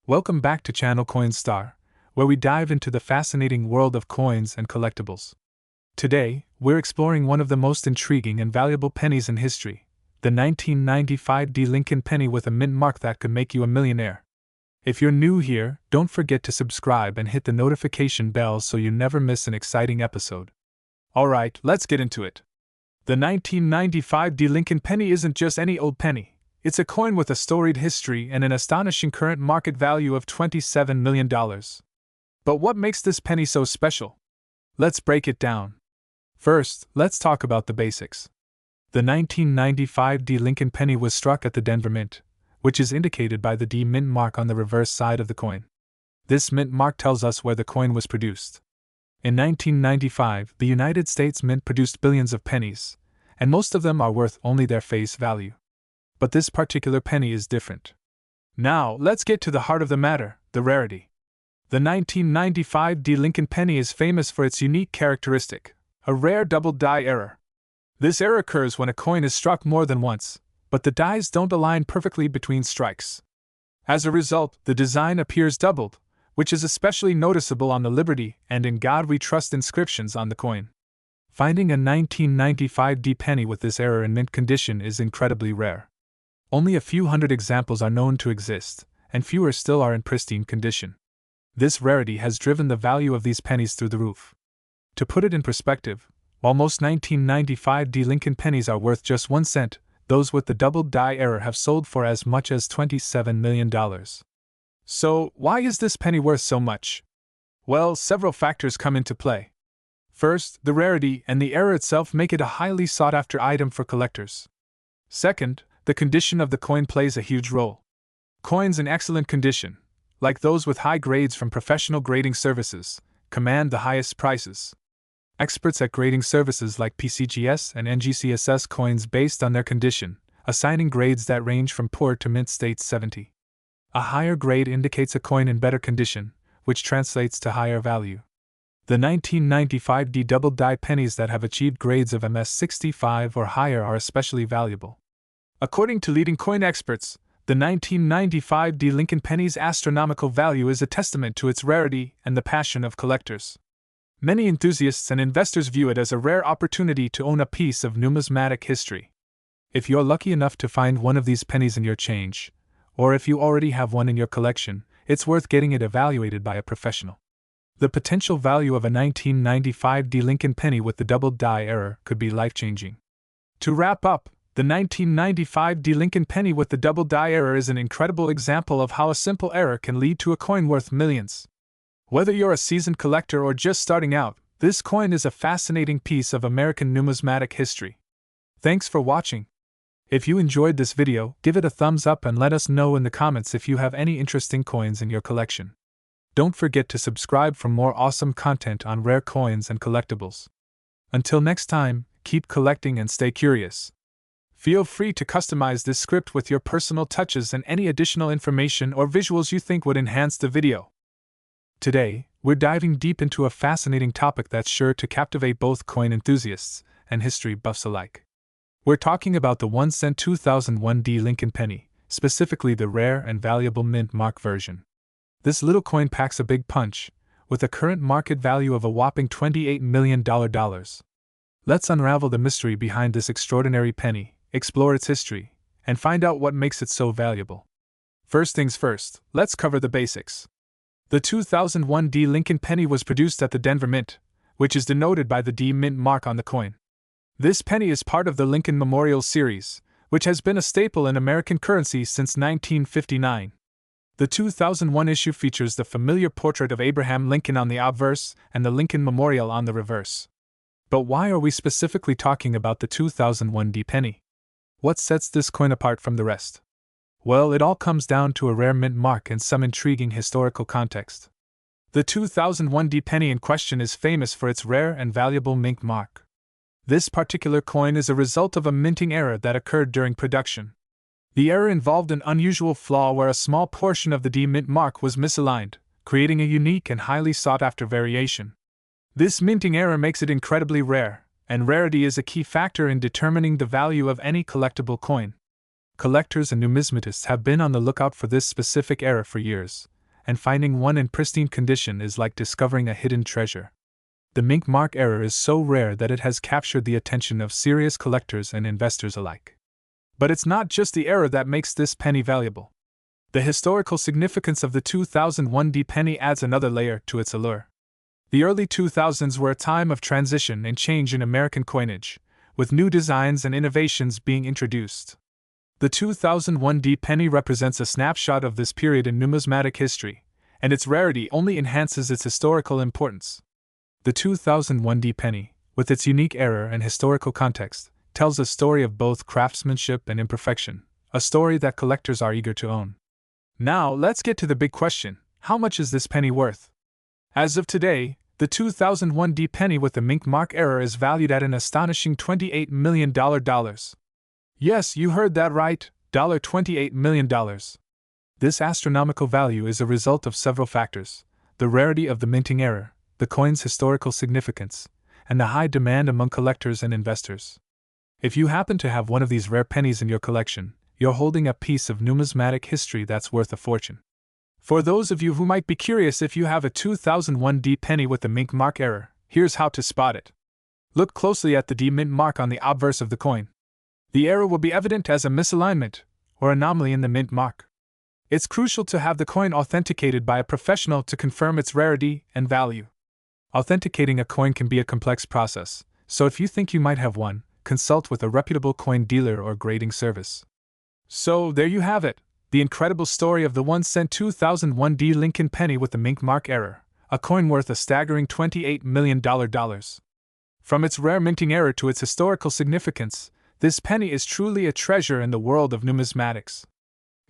Welcome back to Channel Coinstar, where we dive into the fascinating world of coins and collectibles. Today, we're exploring one of the most intriguing and valuable pennies in history, the 1995 Lincoln penny with a mint mark that could make you a millionaire. If you're new here, don't forget to subscribe and hit the notification bell so you never miss an exciting episode. Alright, let's get into it. The 1995 Lincoln penny isn't just any old penny. It's a coin with a storied history and an astonishing current market value of $27 million. But what makes this penny so special? Let's break it down. First, let's talk about the basics. The 1995 Lincoln penny was struck at the Denver Mint, which is indicated by the D mint mark on the reverse side of the coin. This mint mark tells us where the coin was produced. In 1995, the United States Mint produced billions of pennies, and most of them are worth only their face value. But this particular penny is different. Now, let's get to the heart of the matter, the rarity. The 1995 Lincoln penny is famous for its unique characteristic, a rare double die error. This error occurs when a coin is struck more than once, but the dies don't align perfectly between strikes. As a result, the design appears doubled, which is especially noticeable on the Liberty and In God We Trust inscriptions on the coin. Finding a 1995 penny with this error in mint condition is incredibly rare. Only a few hundred examples are known to exist, and fewer still are in pristine condition. This rarity has driven the value of these pennies through the roof. To put it in perspective, while most 1995 Lincoln pennies are worth just 1 cent, those with the double die error have sold for as much as $27 million. So, why is this penny worth so much? Well, several factors come into play. First, the rarity and the error itself make it a highly sought-after item for collectors. Second, the condition of the coin plays a huge role. Coins in excellent condition, like those with high grades from professional grading services, command the highest prices. Experts at grading services like PCGS and NGCSS coins based on their condition, assigning grades that range from poor to mint state 70. A higher grade indicates a coin in better condition, which translates to higher value. The 1995 double die pennies that have achieved grades of MS 65 or higher are especially valuable. According to leading coin experts, the 1995 Lincoln penny's astronomical value is a testament to its rarity and the passion of collectors. Many enthusiasts and investors view it as a rare opportunity to own a piece of numismatic history. If you're lucky enough to find one of these pennies in your change, or if you already have one in your collection, it's worth getting it evaluated by a professional. The potential value of a 1995 Lincoln penny with the double die error could be life-changing. To wrap up, the 1995 Lincoln penny with the double die error is an incredible example of how a simple error can lead to a coin worth millions. Whether you're a seasoned collector or just starting out, this coin is a fascinating piece of American numismatic history. Thanks for watching. If you enjoyed this video, give it a thumbs up and let us know in the comments if you have any interesting coins in your collection. Don't forget to subscribe for more awesome content on rare coins and collectibles. Until next time, keep collecting and stay curious. Feel free to customize this script with your personal touches and any additional information or visuals you think would enhance the video. Today, we're diving deep into a fascinating topic that's sure to captivate both coin enthusiasts and history buffs alike. We're talking about the 1 cent 2001 Lincoln penny, specifically the rare and valuable mint mark version. This little coin packs a big punch, with a current market value of a whopping $28 million. Let's unravel the mystery behind this extraordinary penny, explore its history, and find out what makes it so valuable. First things first, let's cover the basics. The 2001 Lincoln penny was produced at the Denver Mint, which is denoted by the D mint mark on the coin. This penny is part of the Lincoln Memorial series, which has been a staple in American currency since 1959. The 2001 issue features the familiar portrait of Abraham Lincoln on the obverse and the Lincoln Memorial on the reverse. But why are we specifically talking about the 2001 penny? What sets this coin apart from the rest? Well, it all comes down to a rare mint mark and some intriguing historical context. The 2001 penny in question is famous for its rare and valuable mint mark. This particular coin is a result of a minting error that occurred during production. The error involved an unusual flaw where a small portion of the D mint mark was misaligned, creating a unique and highly sought-after variation. This minting error makes it incredibly rare, and rarity is a key factor in determining the value of any collectible coin. Collectors and numismatists have been on the lookout for this specific error for years, and finding one in pristine condition is like discovering a hidden treasure. The mink mark error is so rare that it has captured the attention of serious collectors and investors alike. But it's not just the error that makes this penny valuable. The historical significance of the 2001 penny adds another layer to its allure. The early 2000s were a time of transition and change in American coinage, with new designs and innovations being introduced. The 2001 penny represents a snapshot of this period in numismatic history, and its rarity only enhances its historical importance. The 2001 penny, with its unique error and historical context, tells a story of both craftsmanship and imperfection, a story that collectors are eager to own. Now, let's get to the big question: how much is this penny worth? As of today, the 2001 penny with the mink mark error is valued at an astonishing $28 million. Yes, you heard that right, $28 million. This astronomical value is a result of several factors: the rarity of the minting error, the coin's historical significance, and the high demand among collectors and investors. If you happen to have one of these rare pennies in your collection, you're holding a piece of numismatic history that's worth a fortune. For those of you who might be curious if you have a 2001 penny with the mink mark error, here's how to spot it. Look closely at the D mint mark on the obverse of the coin. The error will be evident as a misalignment or anomaly in the mint mark. It's crucial to have the coin authenticated by a professional to confirm its rarity and value. Authenticating a coin can be a complex process, so if you think you might have one, consult with a reputable coin dealer or grading service. So, there you have it, the incredible story of the 1-cent 2001 Lincoln penny with the mink mark error, a coin worth a staggering $28 million. From its rare minting error to its historical significance, this penny is truly a treasure in the world of numismatics.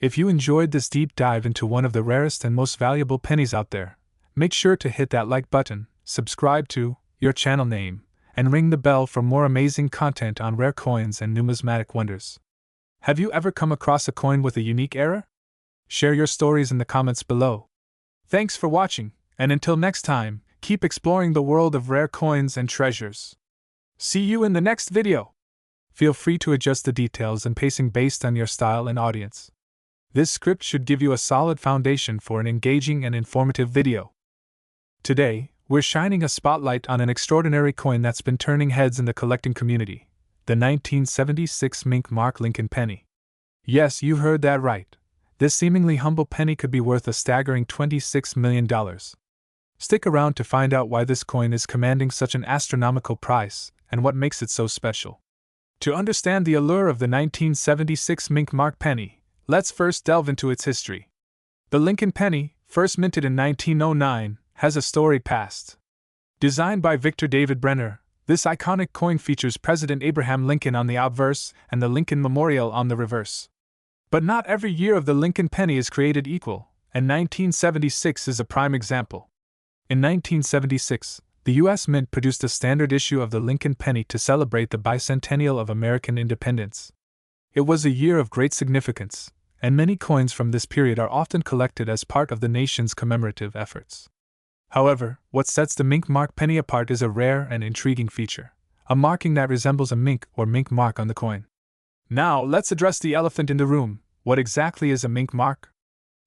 If you enjoyed this deep dive into one of the rarest and most valuable pennies out there, make sure to hit that like button, subscribe to your channel name, and ring the bell for more amazing content on rare coins and numismatic wonders. Have you ever come across a coin with a unique error? Share your stories in the comments below. Thanks for watching, and until next time, keep exploring the world of rare coins and treasures. See you in the next video. Feel free to adjust the details and pacing based on your style and audience. This script should give you a solid foundation for an engaging and informative video. Today, we're shining a spotlight on an extraordinary coin that's been turning heads in the collecting community: the 1976 mink mark Lincoln penny. Yes, you heard that right. This seemingly humble penny could be worth a staggering $26 million. Stick around to find out why this coin is commanding such an astronomical price and what makes it so special. To understand the allure of the 1976 mink mark penny, let's first delve into its history. The Lincoln penny, first minted in 1909, has a storied past. Designed by Victor David Brenner, this iconic coin features President Abraham Lincoln on the obverse and the Lincoln Memorial on the reverse. But not every year of the Lincoln penny is created equal, and 1976 is a prime example. In 1976, the U.S. Mint produced a standard issue of the Lincoln penny to celebrate the bicentennial of American independence. It was a year of great significance, and many coins from this period are often collected as part of the nation's commemorative efforts. However, what sets the mink mark penny apart is a rare and intriguing feature: a marking that resembles a mink or mink mark on the coin. Now, let's address the elephant in the room. What exactly is a mink mark?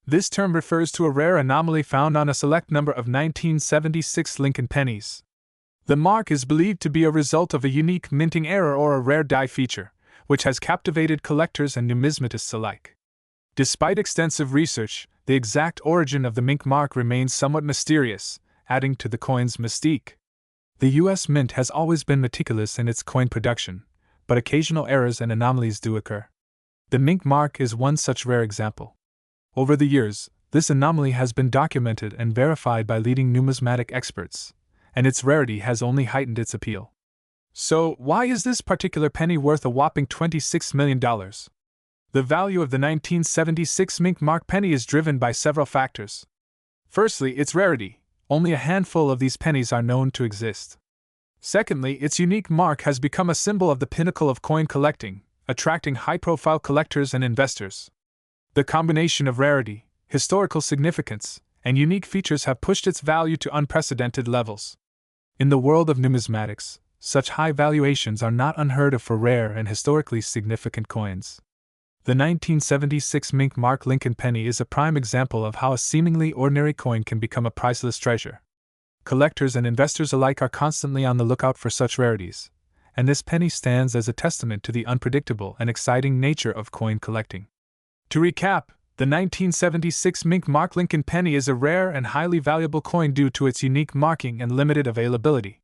This term refers to a rare anomaly found on a select number of 1976 Lincoln pennies. The mark is believed to be a result of a unique minting error or a rare die feature, which has captivated collectors and numismatists alike. Despite extensive research, the exact origin of the mink mark remains somewhat mysterious, adding to the coin's mystique. The U.S. Mint has always been meticulous in its coin production, but occasional errors and anomalies do occur. The mink mark is one such rare example. Over the years, this anomaly has been documented and verified by leading numismatic experts, and its rarity has only heightened its appeal. So, why is this particular penny worth a whopping $26 million? The value of the 1976 mink mark penny is driven by several factors. Firstly, its rarity. Only a handful of these pennies are known to exist. Secondly, its unique mark has become a symbol of the pinnacle of coin collecting, attracting high-profile collectors and investors. The combination of rarity, historical significance, and unique features have pushed its value to unprecedented levels. In the world of numismatics, such high valuations are not unheard of for rare and historically significant coins. The 1976 Mink Mark Lincoln penny is a prime example of how a seemingly ordinary coin can become a priceless treasure. Collectors and investors alike are constantly on the lookout for such rarities, and this penny stands as a testament to the unpredictable and exciting nature of coin collecting. To recap, the 1976 Mink Mark Lincoln penny is a rare and highly valuable coin due to its unique marking and limited availability.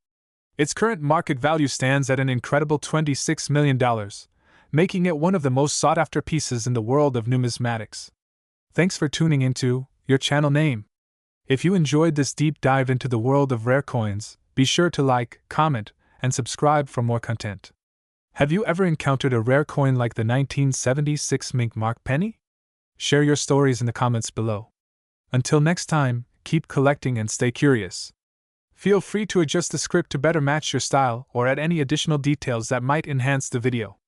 Its current market value stands at an incredible $26 million, making it one of the most sought-after pieces in the world of numismatics. Thanks for tuning into your channel name. If you enjoyed this deep dive into the world of rare coins, be sure to like, comment, and subscribe for more content. Have you ever encountered a rare coin like the 1976 Mink Mark penny? Share your stories in the comments below. Until next time, keep collecting and stay curious. Feel free to adjust the script to better match your style or add any additional details that might enhance the video.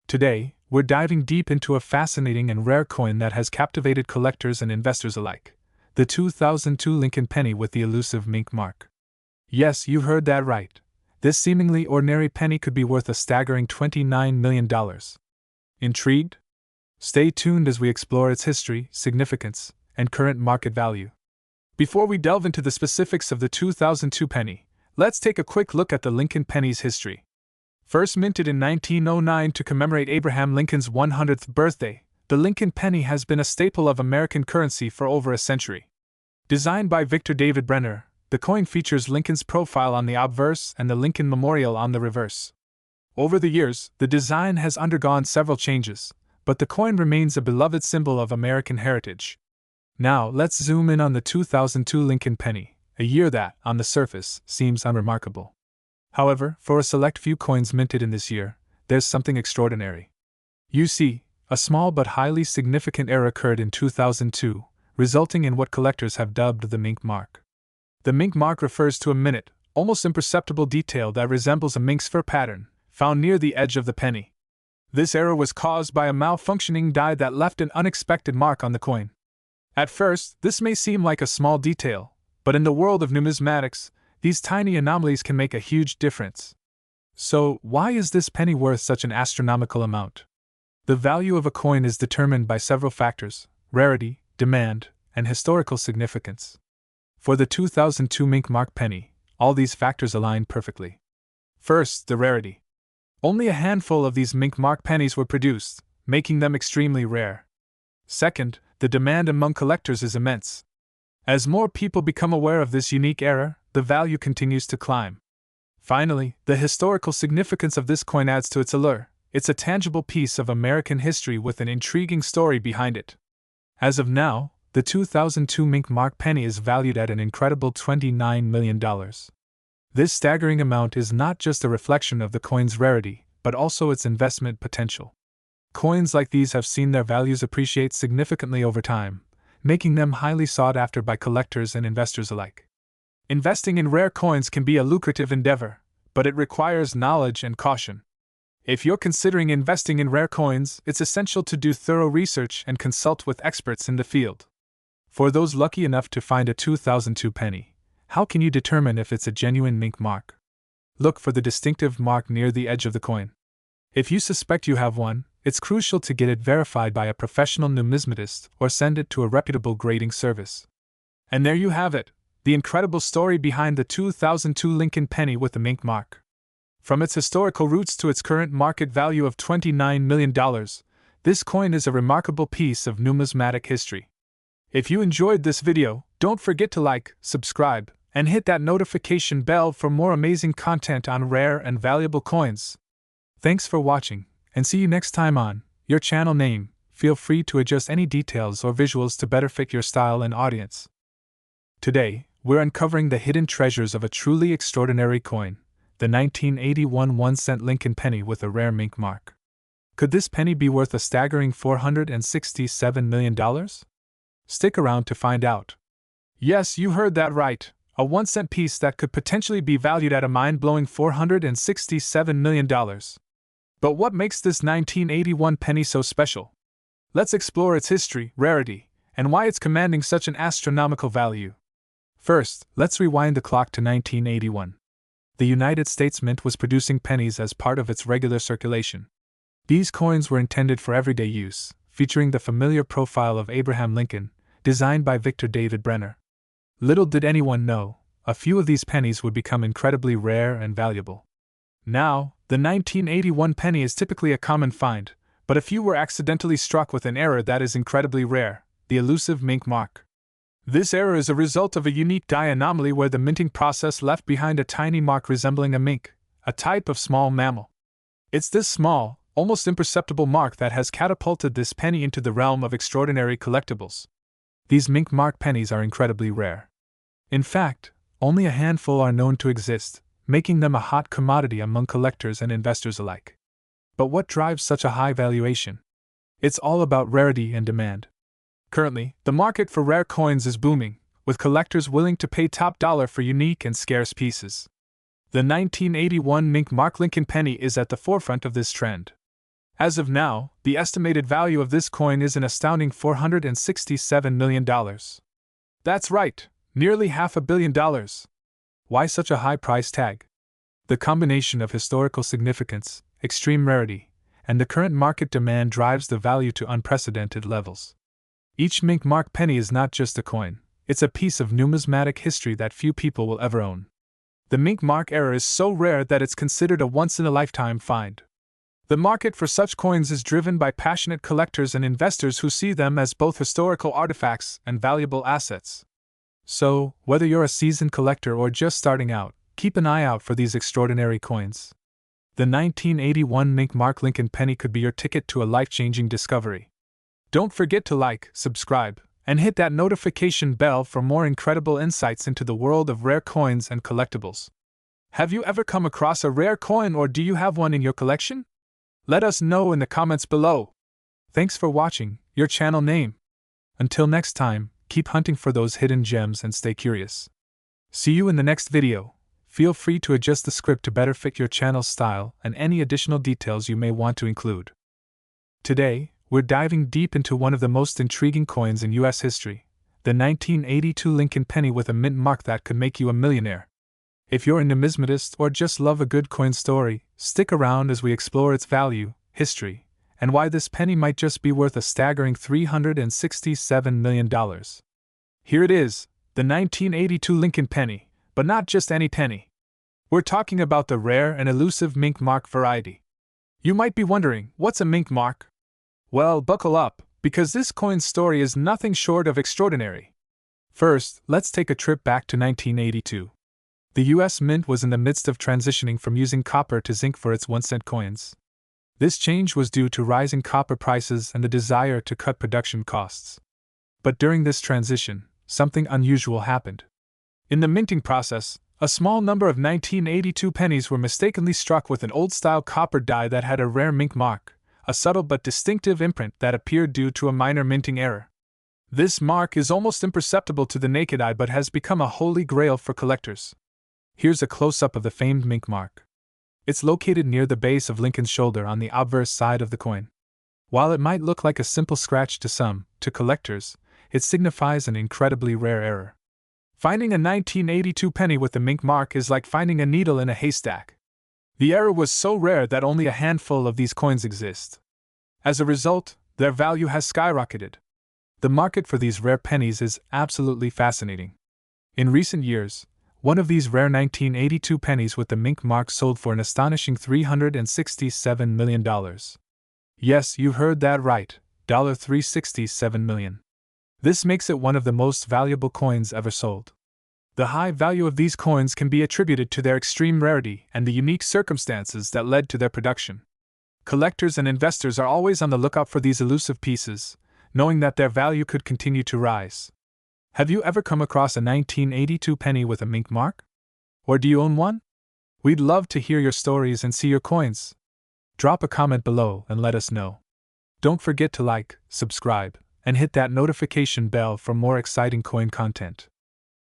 Today, we're diving deep into a fascinating and rare coin that has captivated collectors and investors alike, the 2002 Lincoln penny with the elusive Mink Mark. Yes, you heard that right. This seemingly ordinary penny could be worth a staggering $29 million. Intrigued? Stay tuned as we explore its history, significance, and current market value. Before we delve into the specifics of the 2002 penny, let's take a quick look at the Lincoln penny's history. First minted in 1909 to commemorate Abraham Lincoln's 100th birthday, the Lincoln penny has been a staple of American currency for over a century. Designed by Victor David Brenner, the coin features Lincoln's profile on the obverse and the Lincoln Memorial on the reverse. Over the years, the design has undergone several changes, but the coin remains a beloved symbol of American heritage. Now, let's zoom in on the 2002 Lincoln penny, a year that, on the surface, seems unremarkable. However, for a select few coins minted in this year, there's something extraordinary. You see, a small but highly significant error occurred in 2002, resulting in what collectors have dubbed the Mink Mark. The Mink Mark refers to a minute, almost imperceptible detail that resembles a mink's fur pattern, found near the edge of the penny. This error was caused by a malfunctioning die that left an unexpected mark on the coin. At first, this may seem like a small detail, but in the world of numismatics, these tiny anomalies can make a huge difference. So, why is this penny worth such an astronomical amount? The value of a coin is determined by several factors: rarity, demand, and historical significance. For the 2002 Mink Mark penny, all these factors align perfectly. First, the rarity. Only a handful of these Mink Mark pennies were produced, making them extremely rare. Second, the demand among collectors is immense. As more people become aware of this unique error, the value continues to climb. Finally, the historical significance of this coin adds to its allure. It's a tangible piece of American history with an intriguing story behind it. As of now, the 2002 Mink Mark penny is valued at an incredible $29 million. This staggering amount is not just a reflection of the coin's rarity, but also its investment potential. Coins like these have seen their values appreciate significantly over time, making them highly sought after by collectors and investors alike. Investing in rare coins can be a lucrative endeavor, but it requires knowledge and caution. If you're considering investing in rare coins, it's essential to do thorough research and consult with experts in the field. For those lucky enough to find a 2002 penny, how can you determine if it's a genuine Mink Mark? Look for the distinctive mark near the edge of the coin. If you suspect you have one, it's crucial to get it verified by a professional numismatist or send it to a reputable grading service. And there you have it, the incredible story behind the 2002 Lincoln penny with the Mink Mark. From its historical roots to its current market value of $29 million, this coin is a remarkable piece of numismatic history. If you enjoyed this video, don't forget to like, subscribe, and hit that notification bell for more amazing content on rare and valuable coins. Thanks for watching, and see you next time on your channel name. Feel free to adjust any details or visuals to better fit your style and audience. Today, we're uncovering the hidden treasures of a truly extraordinary coin, the 1981 1-cent Lincoln penny with a rare Mink Mark. Could this penny be worth a staggering $467 million? Stick around to find out. Yes, you heard that right, a 1-cent piece that could potentially be valued at a mind-blowing $467 million. But what makes this 1981 penny so special? Let's explore its history, rarity, and why it's commanding such an astronomical value. First, let's rewind the clock to 1981. The United States Mint was producing pennies as part of its regular circulation. These coins were intended for everyday use, featuring the familiar profile of Abraham Lincoln, designed by Victor David Brenner. Little did anyone know, a few of these pennies would become incredibly rare and valuable. Now, the 1981 penny is typically a common find, but a few were accidentally struck with an error that is incredibly rare, the elusive mink mark. This error is a result of a unique die anomaly where the minting process left behind a tiny mark resembling a mink, a type of small mammal. It's this small, almost imperceptible mark that has catapulted this penny into the realm of extraordinary collectibles. These mink mark pennies are incredibly rare. In fact, only a handful are known to exist, making them a hot commodity among collectors and investors alike. But what drives such a high valuation? It's all about rarity and demand. Currently, the market for rare coins is booming, with collectors willing to pay top dollar for unique and scarce pieces. The 1981 mink mark Lincoln penny is at the forefront of this trend. As of now, the estimated value of this coin is an astounding $467 million. That's right, nearly $500 million. Why such a high price tag? The combination of historical significance, extreme rarity, and the current market demand drives the value to unprecedented levels. Each mink mark penny is not just a coin, it's a piece of numismatic history that few people will ever own. The mink mark era is so rare that it's considered a once-in-a-lifetime find. The market for such coins is driven by passionate collectors and investors who see them as both historical artifacts and valuable assets. So, whether you're a seasoned collector or just starting out, keep an eye out for these extraordinary coins. The 1981 mink mark Lincoln penny could be your ticket to a life-changing discovery. Don't forget to like, subscribe, and hit that notification bell for more incredible insights into the world of rare coins and collectibles. Have you ever come across a rare coin, or do you have one in your collection? Let us know in the comments below. Thanks for watching, your channel name. Until next time, keep hunting for those hidden gems and stay curious. See you in the next video. Feel free to adjust the script to better fit your channel's style and any additional details you may want to include. Today, we're diving deep into one of the most intriguing coins in US history, the 1982 Lincoln penny with a mint mark that could make you a millionaire. If you're a numismatist or just love a good coin story, stick around as we explore its value, history, and why this penny might just be worth a staggering $367 million. Here it is, the 1982 Lincoln penny, but not just any penny. We're talking about the rare and elusive mink mark variety. You might be wondering, what's a mink mark? Well, buckle up, because this coin's story is nothing short of extraordinary. First, let's take a trip back to 1982. The US Mint was in the midst of transitioning from using copper to zinc for its 1-cent coins. This change was due to rising copper prices and the desire to cut production costs. But during this transition, something unusual happened. In the minting process, a small number of 1982 pennies were mistakenly struck with an old-style copper die that had a rare mink mark, a subtle but distinctive imprint that appeared due to a minor minting error. This mark is almost imperceptible to the naked eye but has become a holy grail for collectors. Here's a close-up of the famed mink mark. It's located near the base of Lincoln's shoulder on the obverse side of the coin. While it might look like a simple scratch to some, to collectors, it signifies an incredibly rare error. Finding a 1982 penny with the mink mark is like finding a needle in a haystack. The error was so rare that only a handful of these coins exist. As a result, their value has skyrocketed. The market for these rare pennies is absolutely fascinating. In recent years, one of these rare 1982 pennies with the mink mark sold for an astonishing $367 million. Yes, you heard that right, $367 million. This makes it one of the most valuable coins ever sold. The high value of these coins can be attributed to their extreme rarity and the unique circumstances that led to their production. Collectors and investors are always on the lookout for these elusive pieces, knowing that their value could continue to rise. Have you ever come across a 1982 penny with a mink mark? Or do you own one? We'd love to hear your stories and see your coins. Drop a comment below and let us know. Don't forget to like, subscribe, and hit that notification bell for more exciting coin content.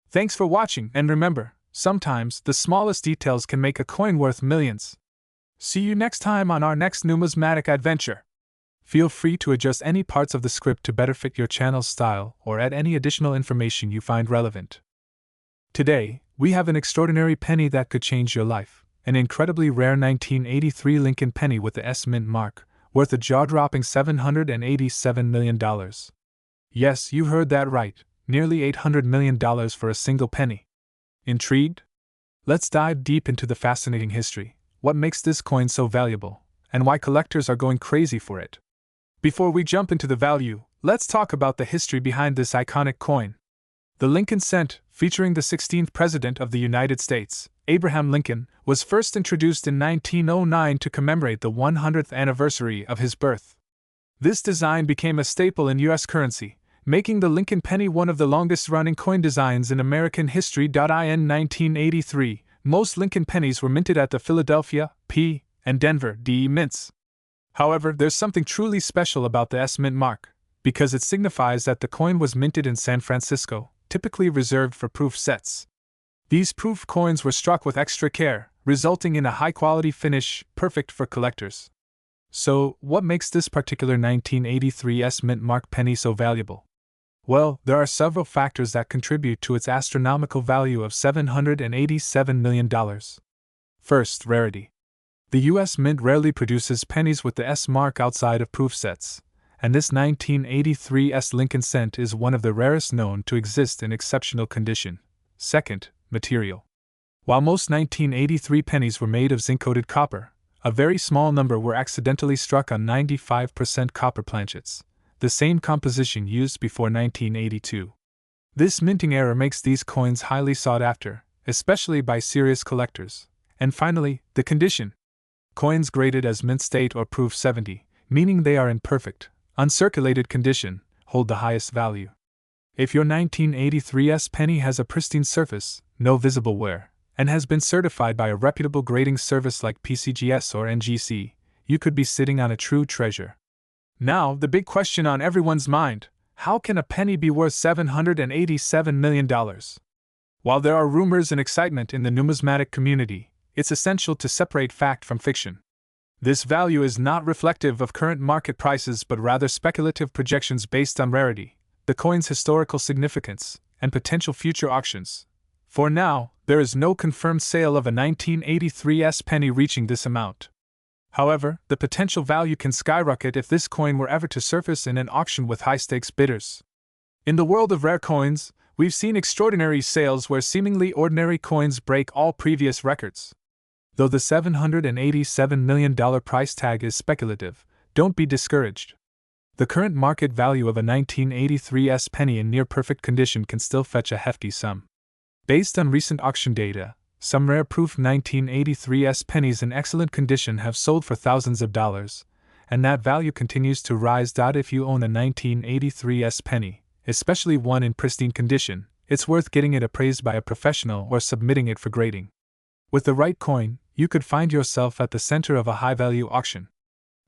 Thanks for watching, and remember, sometimes the smallest details can make a coin worth millions. See you next time on our next numismatic adventure. Feel free to adjust any parts of the script to better fit your channel's style or add any additional information you find relevant. Today, we have an extraordinary penny that could change your life, an incredibly rare 1983 Lincoln penny with the S mint mark, worth a jaw-dropping $787 million. Yes, you heard that right, nearly $800 million for a single penny. Intrigued? Let's dive deep into the fascinating history, what makes this coin so valuable, and why collectors are going crazy for it. Before we jump into the value, let's talk about the history behind this iconic coin. The Lincoln cent, featuring the 16th President of the United States, Abraham Lincoln, was first introduced in 1909 to commemorate the 100th anniversary of his birth. This design became a staple in U.S. currency, making the Lincoln penny one of the longest-running coin designs in American history. In 1983, most Lincoln pennies were minted at the Philadelphia, P, and Denver, D mints. However, there's something truly special about the S mint mark, because it signifies that the coin was minted in San Francisco, typically reserved for proof sets. These proof coins were struck with extra care, resulting in a high-quality finish, perfect for collectors. So, what makes this particular 1983 S mint mark penny so valuable? Well, there are several factors that contribute to its astronomical value of $787 million. First, rarity. The U.S. Mint rarely produces pennies with the S mark outside of proof sets, and this 1983 S Lincoln cent is one of the rarest known to exist in exceptional condition. Second, material. While most 1983 pennies were made of zinc-coated copper, a very small number were accidentally struck on 95% copper planchets, the same composition used before 1982. This minting error makes these coins highly sought after, especially by serious collectors. And finally, the condition. Coins graded as mint state or proof 70, meaning they are in perfect, uncirculated condition, hold the highest value. If your 1983 S penny has a pristine surface, no visible wear, and has been certified by a reputable grading service like PCGS or NGC, you could be sitting on a true treasure. Now, the big question on everyone's mind: how can a penny be worth $787 million? While there are rumors and excitement in the numismatic community, it's essential to separate fact from fiction. This value is not reflective of current market prices but rather speculative projections based on rarity, the coin's historical significance, and potential future auctions. For now, there is no confirmed sale of a 1983 S penny reaching this amount. However, the potential value can skyrocket if this coin were ever to surface in an auction with high-stakes bidders. In the world of rare coins, we've seen extraordinary sales where seemingly ordinary coins break all previous records. Though the $787 million price tag is speculative, don't be discouraged. The current market value of a 1983 S penny in near-perfect condition can still fetch a hefty sum. Based on recent auction data, some rare-proof 1983 S pennies in excellent condition have sold for thousands of dollars, and that value continues to rise. If you own a 1983 S penny, especially one in pristine condition, it's worth getting it appraised by a professional or submitting it for grading. With the right coin, you could find yourself at the center of a high-value auction.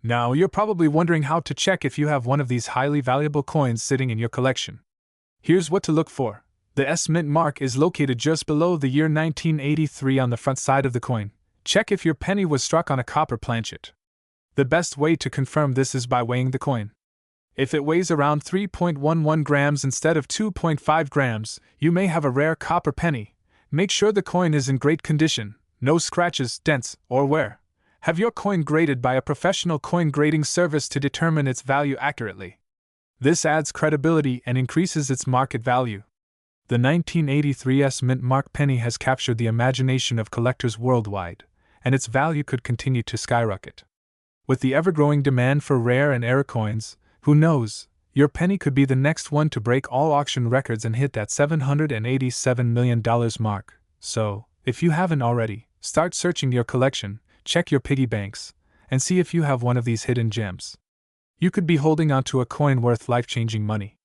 Now, you're probably wondering how to check if you have one of these highly valuable coins sitting in your collection. Here's what to look for. The S mint mark is located just below the year 1983 on the front side of the coin. Check if your penny was struck on a copper planchet. The best way to confirm this is by weighing the coin. If it weighs around 3.11 grams instead of 2.5 grams, you may have a rare copper penny. Make sure the coin is in great condition, no scratches, dents, or wear. Have your coin graded by a professional coin grading service to determine its value accurately. This adds credibility and increases its market value. The 1983 S mint mark penny has captured the imagination of collectors worldwide, and its value could continue to skyrocket. With the ever-growing demand for rare and rare coins, who knows, your penny could be the next one to break all auction records and hit that $787 million mark. So, if you haven't already, start searching your collection, check your piggy banks, and see if you have one of these hidden gems. You could be holding onto a coin worth life-changing money.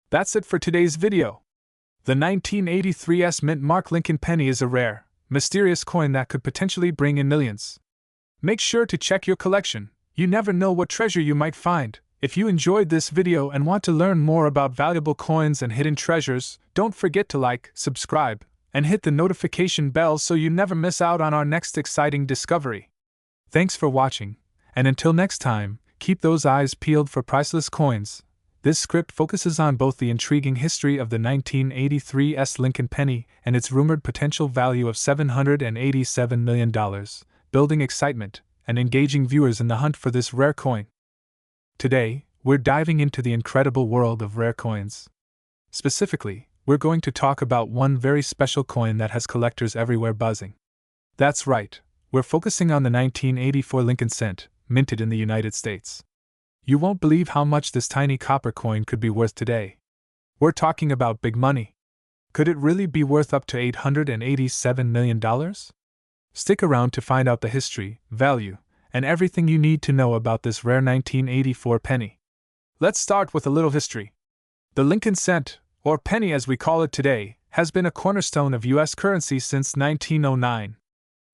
That's it for today's video. The 1983 S mint mark Lincoln penny is a rare, mysterious coin that could potentially bring in millions. Make sure to check your collection. You never know what treasure you might find. If you enjoyed this video and want to learn more about valuable coins and hidden treasures, don't forget to like, subscribe, and hit the notification bell so you never miss out on our next exciting discovery. Thanks for watching, and until next time, keep those eyes peeled for priceless coins. This script focuses on both the intriguing history of the 1983 S Lincoln penny and its rumored potential value of $787 million, building excitement and engaging viewers in the hunt for this rare coin. Today, we're diving into the incredible world of rare coins. Specifically, we're going to talk about one very special coin that has collectors everywhere buzzing. That's right, we're focusing on the 1984 Lincoln cent, minted in the United States. You won't believe how much this tiny copper coin could be worth today. We're talking about big money. Could it really be worth up to $887 million? Stick around to find out the history, value, and everything you need to know about this rare 1984 penny. Let's start with a little history. The Lincoln cent, or penny as we call it today, has been a cornerstone of U.S. currency since 1909.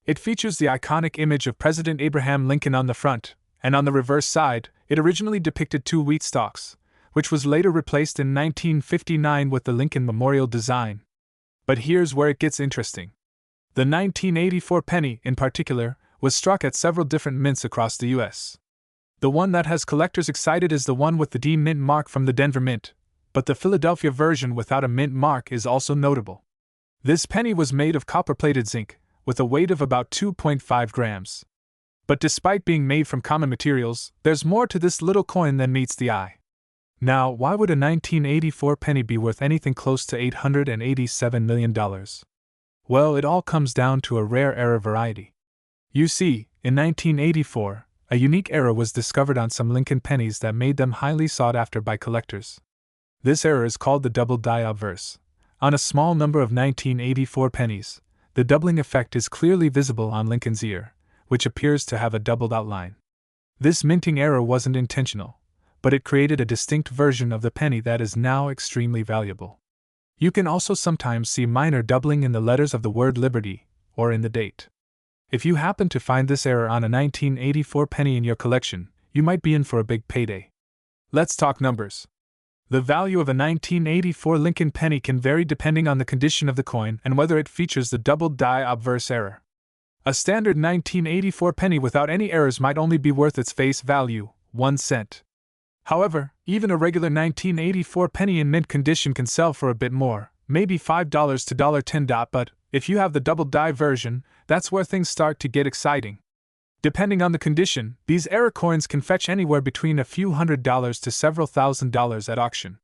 It features the iconic image of President Abraham Lincoln on the front, and on the reverse side, it originally depicted two wheat stalks, which was later replaced in 1959 with the Lincoln Memorial design. But here's where it gets interesting. The 1984 penny, in particular, was struck at several different mints across the U.S. The one that has collectors excited is the one with the D mint mark from the Denver Mint, but the Philadelphia version without a mint mark is also notable. This penny was made of copper-plated zinc, with a weight of about 2.5 grams. But despite being made from common materials, there's more to this little coin than meets the eye. Now, why would a 1984 penny be worth anything close to $887 million? Well, it all comes down to a rare error variety. You see, in 1984, a unique error was discovered on some Lincoln pennies that made them highly sought after by collectors. This error is called the double die obverse. On a small number of 1984 pennies, the doubling effect is clearly visible on Lincoln's ear, which appears to have a doubled outline. This minting error wasn't intentional, but it created a distinct version of the penny that is now extremely valuable. You can also sometimes see minor doubling in the letters of the word Liberty, or in the date. If you happen to find this error on a 1984 penny in your collection, you might be in for a big payday. Let's talk numbers. The value of a 1984 Lincoln penny can vary depending on the condition of the coin and whether it features the doubled die obverse error. A standard 1984 penny without any errors might only be worth its face value, 1 cent. However, even a regular 1984 penny in mint condition can sell for a bit more, maybe $5 to $10. But if you have the double die version, that's where things start to get exciting. Depending on the condition, these error coins can fetch anywhere between a few $100s to several $1,000s at auction.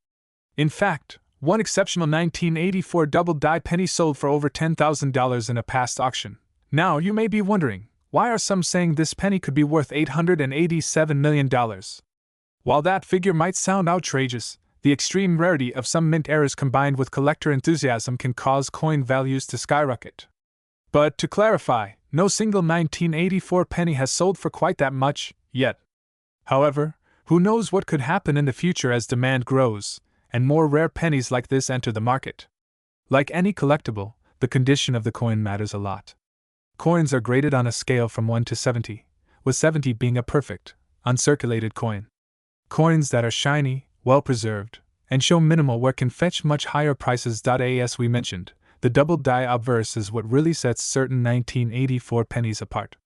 In fact, one exceptional 1984 double die penny sold for over $10,000 in a past auction. Now you may be wondering, why are some saying this penny could be worth $887 million? While that figure might sound outrageous, the extreme rarity of some mint errors combined with collector enthusiasm can cause coin values to skyrocket. But to clarify, no single 1984 penny has sold for quite that much, yet. However, who knows what could happen in the future as demand grows, and more rare pennies like this enter the market. Like any collectible, the condition of the coin matters a lot. Coins are graded on a scale from 1 to 70, with 70 being a perfect, uncirculated coin. Coins that are shiny, well-preserved, and show minimal wear can fetch much higher prices. As we mentioned, the double die obverse is what really sets certain 1984 pennies apart.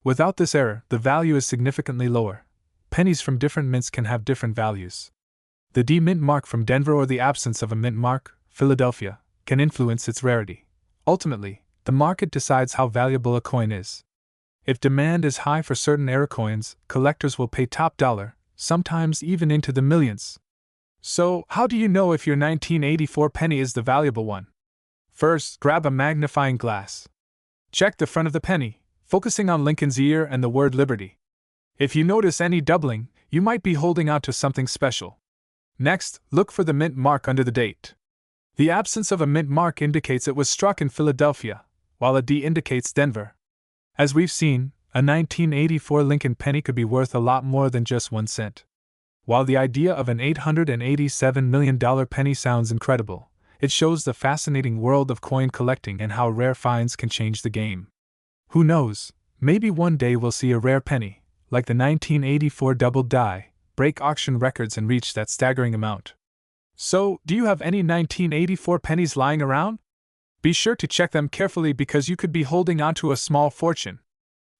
Without this error, the value is significantly lower. Pennies from different mints can have different values. The D mint mark from Denver or the absence of a mint mark, Philadelphia, can influence its rarity. Ultimately, the market decides how valuable a coin is. If demand is high for certain error coins, collectors will pay top dollar, sometimes even into the millions. So, how do you know if your 1984 penny is the valuable one? First, grab a magnifying glass. Check the front of the penny, focusing on Lincoln's ear and the word Liberty. If you notice any doubling, you might be holding out to something special. Next, look for the mint mark under the date. The absence of a mint mark indicates it was struck in Philadelphia, while a D indicates Denver. As we've seen, a 1984 Lincoln penny could be worth a lot more than just 1 cent. While the idea of an $887 million penny sounds incredible, it shows the fascinating world of coin collecting and how rare finds can change the game. Who knows, maybe one day we'll see a rare penny, like the 1984 double die, break auction records and reach that staggering amount. So, do you have any 1984 pennies lying around? Be sure to check them carefully because you could be holding onto a small fortune.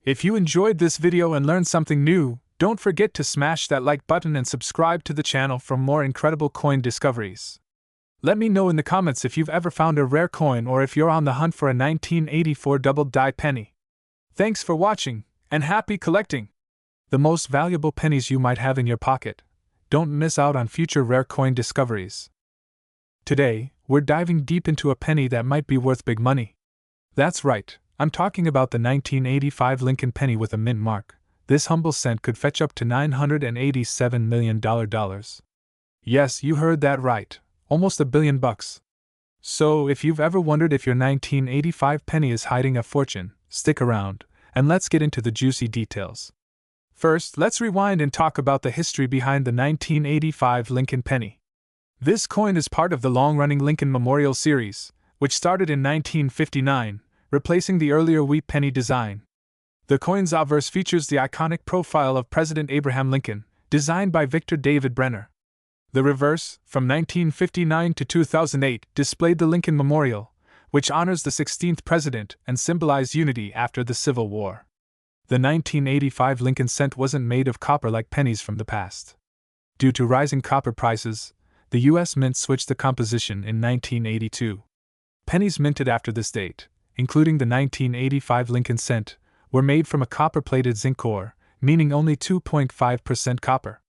If you enjoyed this video and learned something new, don't forget to smash that like button and subscribe to the channel for more incredible coin discoveries. Let me know in the comments if you've ever found a rare coin or if you're on the hunt for a 1984 double die penny. Thanks for watching, and happy collecting! the most valuable pennies you might have in your pocket. Don't miss out on future rare coin discoveries. Today, we're diving deep into a penny that might be worth big money. That's right, I'm talking about the 1985 Lincoln penny with a mint mark. This humble cent could fetch up to $987 million. Yes, you heard that right, almost $1 billion. So, if you've ever wondered if your 1985 penny is hiding a fortune, stick around, and let's get into the juicy details. First, let's rewind and talk about the history behind the 1985 Lincoln penny. This coin is part of the long-running Lincoln Memorial series, which started in 1959, replacing the earlier wheat penny design. The coin's obverse features the iconic profile of President Abraham Lincoln, designed by Victor David Brenner. The reverse, from 1959 to 2008, displayed the Lincoln Memorial, which honors the 16th president and symbolized unity after the Civil War. The 1985 Lincoln cent wasn't made of copper like pennies from the past. Due to rising copper prices, the U.S. Mint switched the composition in 1982. Pennies minted after this date, including the 1985 Lincoln cent, were made from a copper-plated zinc core, meaning only 2.5% copper.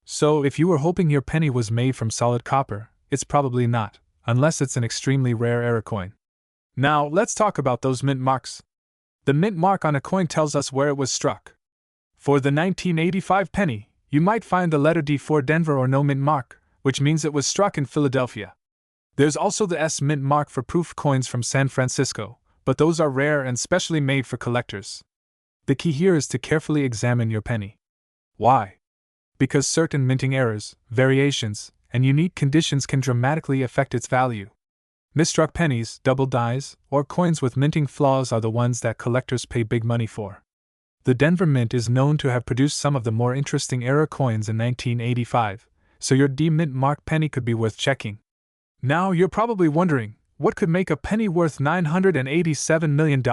So, if you were hoping your penny was made from solid copper, it's probably not, unless it's an extremely rare era coin. Now, let's talk about those mint marks. The mint mark on a coin tells us where it was struck. For the 1985 penny, you might find the letter D for Denver or no mint mark, which means it was struck in Philadelphia. There's also the S mint mark for proof coins from San Francisco, but those are rare and specially made for collectors. The key here is to carefully examine your penny. Why? Because certain minting errors, variations, and unique conditions can dramatically affect its value. Misstruck pennies, double dies, or coins with minting flaws are the ones that collectors pay big money for. The Denver Mint is known to have produced some of the more interesting era coins in 1985, so your D mint mark penny could be worth checking. Now you're probably wondering, what could make a penny worth $987 million?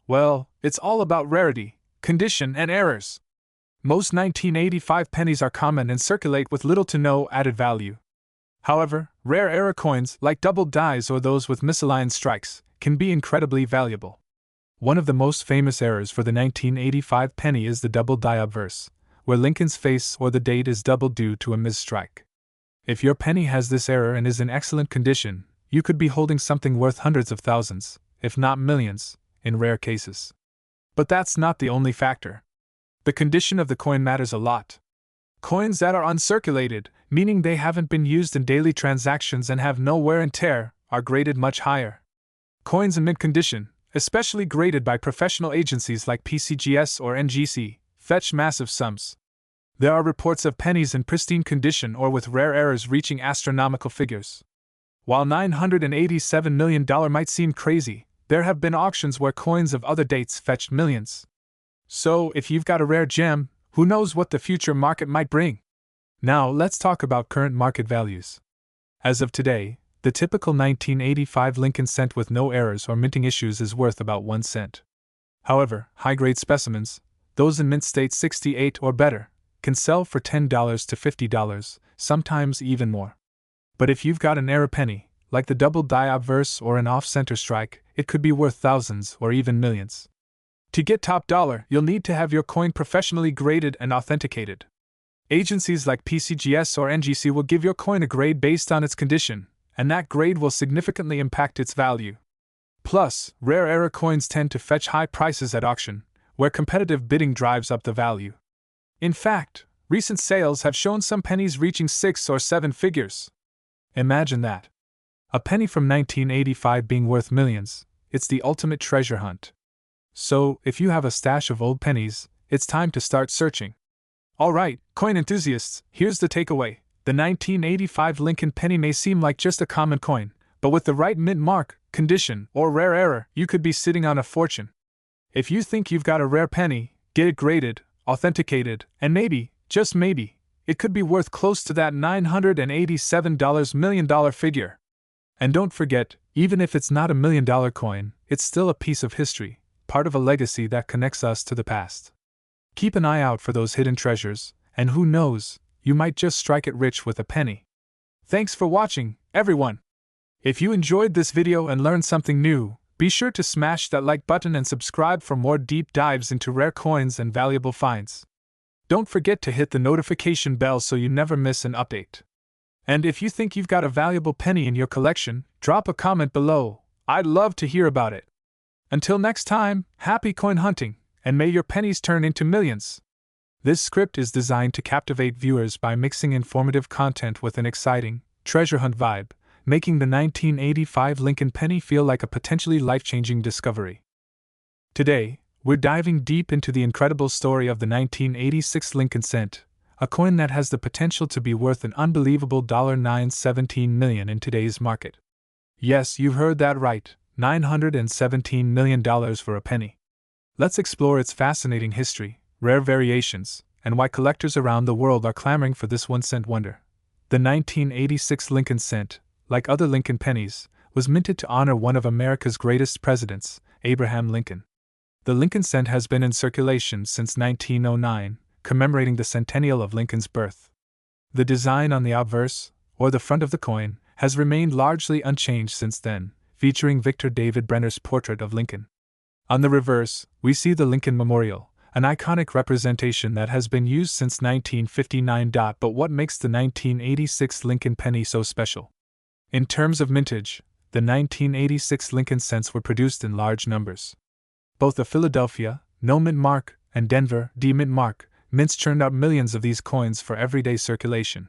Well, it's all about rarity, condition, and errors. Most 1985 pennies are common and circulate with little to no added value. However, rare era coins, like double dies or those with misaligned strikes, can be incredibly valuable. One of the most famous errors for the 1985 penny is the double die obverse, where Lincoln's face or the date is doubled due to a misstrike. If your penny has this error and is in excellent condition, you could be holding something worth hundreds of thousands, if not millions, in rare cases. But that's not the only factor. The condition of the coin matters a lot. Coins that are uncirculated, meaning they haven't been used in daily transactions and have no wear and tear, are graded much higher. Coins in mint condition, especially graded by professional agencies like PCGS or NGC, fetch massive sums. There are reports of pennies in pristine condition or with rare errors reaching astronomical figures. While $987 million might seem crazy, there have been auctions where coins of other dates fetched millions. So, if you've got a rare gem, who knows what the future market might bring? Now, let's talk about current market values. As of today, the typical 1985 Lincoln cent with no errors or minting issues is worth about 1 cent. However, high-grade specimens, those in mint state 68 or better, can sell for $10 to $50, sometimes even more. But if you've got an error penny, like the double die obverse or an off-center strike, it could be worth thousands or even millions. To get top dollar, you'll need to have your coin professionally graded and authenticated. Agencies like PCGS or NGC will give your coin a grade based on its condition, and that grade will significantly impact its value. Plus, rare era coins tend to fetch high prices at auction, where competitive bidding drives up the value. In fact, recent sales have shown some pennies reaching 6 or 7 figures. Imagine that. A penny from 1985 being worth millions, it's the ultimate treasure hunt. So, if you have a stash of old pennies, it's time to start searching. Alright, coin enthusiasts, here's the takeaway. The 1985 Lincoln penny may seem like just a common coin, but with the right mint mark, condition, or rare error, you could be sitting on a fortune. If you think you've got a rare penny, get it graded, authenticated, and maybe, just maybe, it could be worth close to that $987 million figure. And don't forget, even if it's not $1 million coin, it's still a piece of history, part of a legacy that connects us to the past. Keep an eye out for those hidden treasures, and who knows, you might just strike it rich with a penny. Thanks for watching, everyone! If you enjoyed this video and learned something new, Be sure to smash that like button and subscribe for more deep dives into rare coins and valuable finds. Don't forget to hit the notification bell so you never miss an update. And if you think you've got a valuable penny in your collection, drop a comment below. I'd love to hear about it. Until next time, happy coin hunting, and may your pennies turn into millions. This script is designed to captivate viewers by mixing informative content with an exciting, treasure hunt vibe, making the 1985 Lincoln penny feel like a potentially life-changing discovery. Today, we're diving deep into the incredible story of the 1986 Lincoln cent, a coin that has the potential to be worth an unbelievable $917 million in today's market. Yes, you've heard that right, $917 million for a penny. Let's explore its fascinating history, rare variations, and why collectors around the world are clamoring for this 1-cent wonder. The 1986 Lincoln cent, like other Lincoln pennies, was minted to honor one of America's greatest presidents, Abraham Lincoln. The Lincoln cent has been in circulation since 1909, commemorating the centennial of Lincoln's birth. The design on the obverse, or the front of the coin, has remained largely unchanged since then, featuring Victor David Brenner's portrait of Lincoln. On the reverse, we see the Lincoln Memorial, an iconic representation that has been used since 1959. But what makes the 1986 Lincoln penny so special? In terms of mintage, the 1986 Lincoln cents were produced in large numbers. Both the Philadelphia, no mint mark, and Denver, D mint mark, mints churned out millions of these coins for everyday circulation.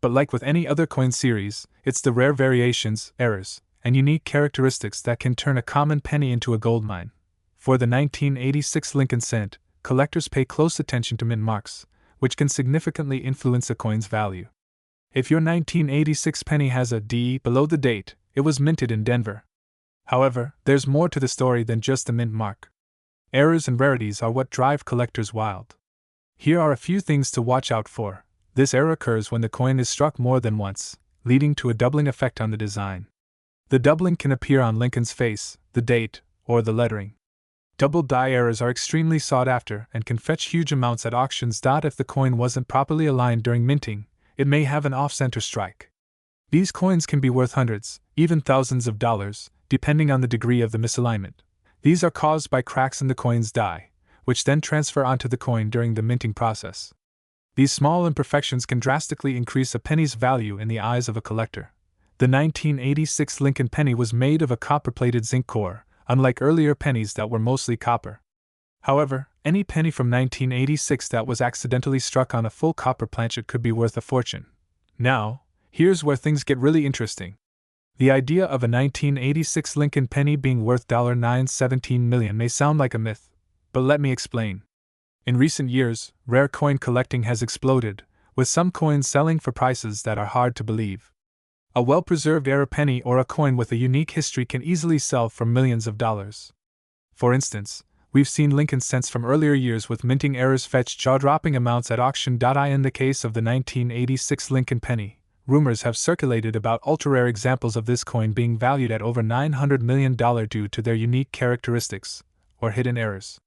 But like with any other coin series, it's the rare variations, errors, and unique characteristics that can turn a common penny into a goldmine. For the 1986 Lincoln cent, collectors pay close attention to mint marks, which can significantly influence a coin's value. If your 1986 penny has a D below the date, it was minted in Denver. However, there's more to the story than just the mint mark. Errors and rarities are what drive collectors wild. Here are a few things to watch out for. This error occurs when the coin is struck more than once, leading to a doubling effect on the design. The doubling can appear on Lincoln's face, the date, or the lettering. Double die errors are extremely sought after and can fetch huge amounts at auctions. If the coin wasn't properly aligned during minting, it may have an off-center strike. These coins can be worth hundreds, even thousands of dollars, depending on the degree of the misalignment. These are caused by cracks in the coin's die, which then transfer onto the coin during the minting process. These small imperfections can drastically increase a penny's value in the eyes of a collector. The 1986 Lincoln penny was made of a copper-plated zinc core, unlike earlier pennies that were mostly copper. However, any penny from 1986 that was accidentally struck on a full copper planchet could be worth a fortune. Now, here's where things get really interesting. The idea of a 1986 Lincoln penny being worth $917 million may sound like a myth, but let me explain. In recent years, rare coin collecting has exploded, with some coins selling for prices that are hard to believe. A well-preserved error penny or a coin with a unique history can easily sell for millions of dollars. For instance, we've seen Lincoln cents from earlier years with minting errors fetch jaw-dropping amounts at auction. In the case of the 1986 Lincoln penny, rumors have circulated about ultra-rare examples of this coin being valued at over $900 million due to their unique characteristics, or hidden errors.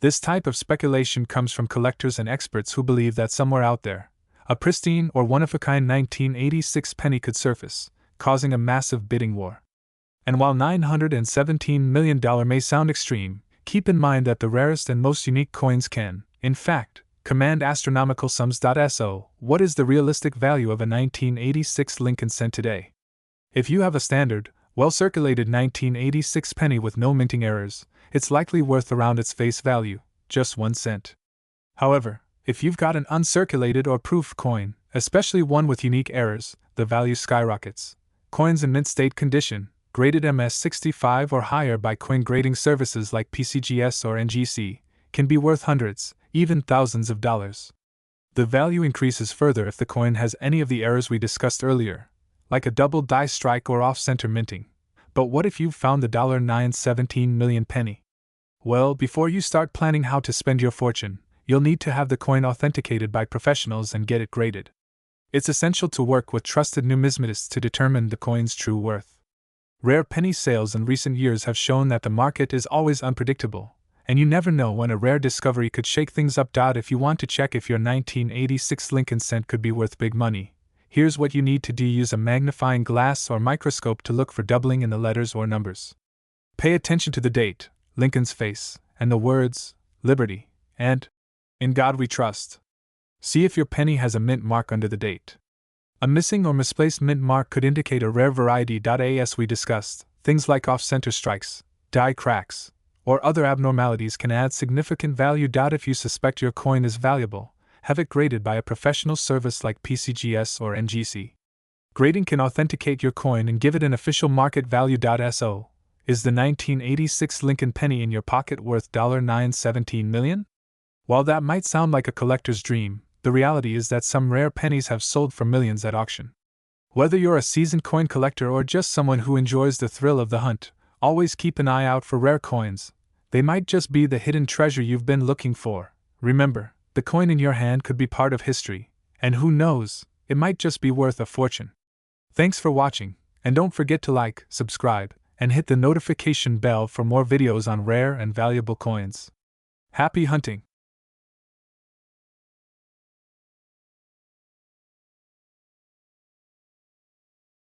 This type of speculation comes from collectors and experts who believe that somewhere out there, a pristine or one-of-a-kind 1986 penny could surface, causing a massive bidding war. And while $917 million may sound extreme, keep in mind that the rarest and most unique coins can, in fact, command astronomical sums. So, what is the realistic value of a 1986 Lincoln cent today? If you have a standard, well-circulated 1986 penny with no minting errors, it's likely worth around its face value, just 1 cent. However, if you've got an uncirculated or proof coin, especially one with unique errors, the value skyrockets. Coins in mint state condition, graded MS65 or higher by coin grading services like PCGS or NGC, can be worth hundreds, even thousands of dollars. The value increases further if the coin has any of the errors we discussed earlier, like a double die strike or off-center minting. But what if you've found the $917 million penny? Well, before you start planning how to spend your fortune, you'll need to have the coin authenticated by professionals and get it graded. It's essential to work with trusted numismatists to determine the coin's true worth. Rare penny sales in recent years have shown that the market is always unpredictable, and you never know when a rare discovery could shake things up. If you want to check if your 1986 Lincoln cent could be worth big money, here's what you need to do. Use a magnifying glass or microscope to look for doubling in the letters or numbers. Pay attention to the date, Lincoln's face, and the words, Liberty, and In God We Trust. See if your penny has a mint mark under the date. A missing or misplaced mint mark could indicate a rare variety. As we discussed, things like off-center strikes, die cracks, or other abnormalities can add significant value. If you suspect your coin is valuable, have it graded by a professional service like PCGS or NGC. Grading can authenticate your coin and give it an official market value. So, is the 1986 Lincoln penny in your pocket worth $917 million? While that might sound like a collector's dream, the reality is that some rare pennies have sold for millions at auction. Whether you're a seasoned coin collector or just someone who enjoys the thrill of the hunt, always keep an eye out for rare coins. They might just be the hidden treasure you've been looking for. Remember, the coin in your hand could be part of history, and who knows, it might just be worth a fortune. Thanks for watching, and don't forget to like, subscribe, and hit the notification bell for more videos on rare and valuable coins. Happy hunting!